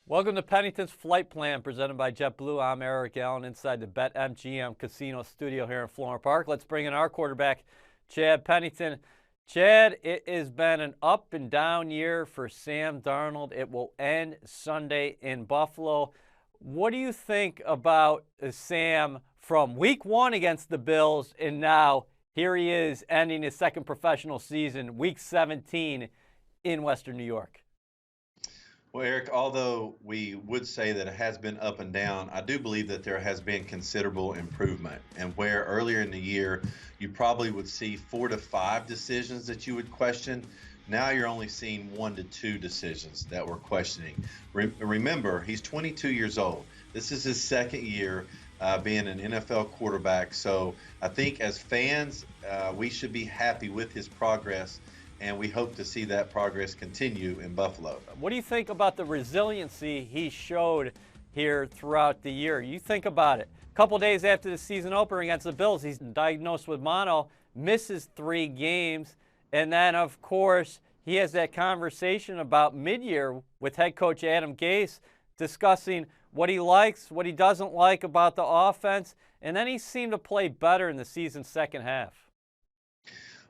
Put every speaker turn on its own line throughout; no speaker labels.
Welcome to Pennington's Flight Plan, presented by JetBlue. I'm Eric Allen inside the BetMGM Casino studio here in Florham Park. Let's bring in our quarterback, Chad Pennington. Chad, it has been an up and down year for Sam Darnold. It will end Sunday in Buffalo. What do you think about Sam from week one against the Bills, and now here he is ending his second professional season, week 17 in Western New York?
Well, Eric, although we would say that it has been up and down, I do believe that there has been considerable improvement. And where earlier in the year you probably would see 4 to 5 decisions that you would question, now you're only seeing 1 to 2 decisions that we're questioning. Remember, he's 22 years old. This is his second year being an NFL quarterback. So I think as fans, we should be happy with his progress, and we hope to see that progress continue in Buffalo.
What do you think about the resiliency he showed here throughout the year? You think about it. A couple days after the season opener against the Bills, he's diagnosed with mono, misses 3 games, and then, of course, he has that conversation about mid-year with head coach Adam Gase discussing what he likes, what he doesn't like about the offense, and then he seemed to play better in the season's second half.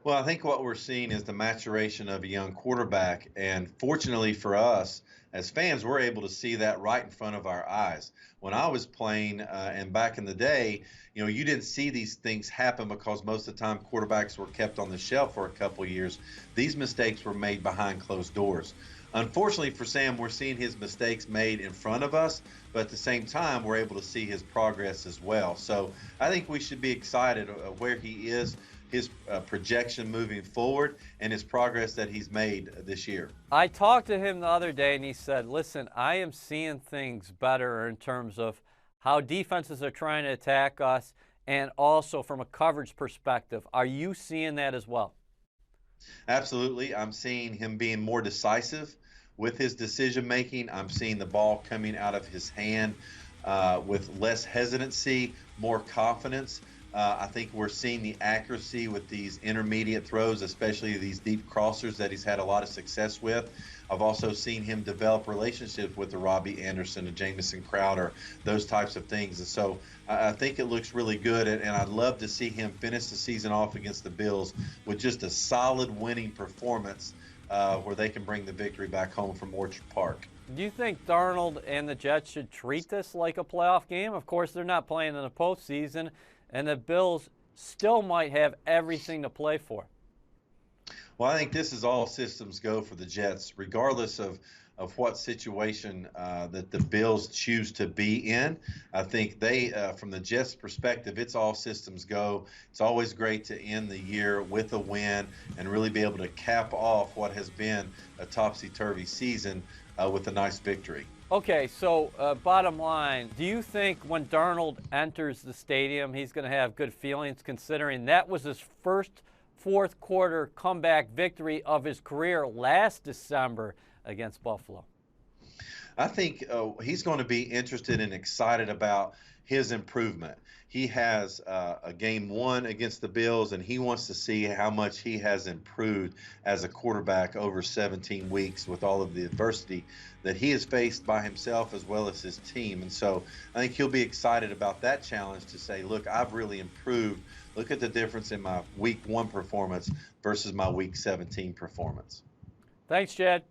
Well, I think what we're seeing is the maturation of a young quarterback. And fortunately for us as fans, we're able to see that right in front of our eyes. When I was playing and back in the day, you didn't see these things happen because most of the time quarterbacks were kept on the shelf for a couple of years. These mistakes were made behind closed doors. Unfortunately for Sam, we're seeing his mistakes made in front of us, but at the same time, we're able to see his progress as well. So I think we should be excited where he is, his projection moving forward, and his progress that he's made this year.
I talked to him the other day, and he said, listen, I am seeing things better in terms of how defenses are trying to attack us, and also from a coverage perspective. Are you seeing that as well?
Absolutely. I'm seeing him being more decisive with his decision making. I'm seeing the ball coming out of his hand with less hesitancy, more confidence. I think we're seeing the accuracy with these intermediate throws, especially these deep crossers that he's had a lot of success with. I've also seen him develop relationships with the Robbie Anderson and Jamison Crowder, those types of things. And so I think it looks really good, and I'd love to see him finish the season off against the Bills with just a solid winning performance where they can bring the victory back home from Orchard Park.
Do you think Darnold and the Jets should treat this like a playoff game? Of course, they're not playing in the postseason, and the Bills still might have everything to play for.
Well, I think this is all systems go for the Jets, regardless of what situation that the Bills choose to be in. I think they, from the Jets' perspective, it's all systems go. It's always great to end the year with a win and really be able to cap off what has been a topsy-turvy season with a nice victory.
Okay, so bottom line, do you think when Darnold enters the stadium, he's going to have good feelings, considering that was his first fourth quarter comeback victory of his career last December against Buffalo?
I think he's going to be interested and excited about his improvement. He has a game 1 against the Bills, and he wants to see how much he has improved as a quarterback over 17 weeks with all of the adversity that he has faced by himself as well as his team. And so I think he'll be excited about that challenge to say, look, I've really improved. Look at the difference in my week 1 performance versus my week 17 performance.
Thanks, Chad.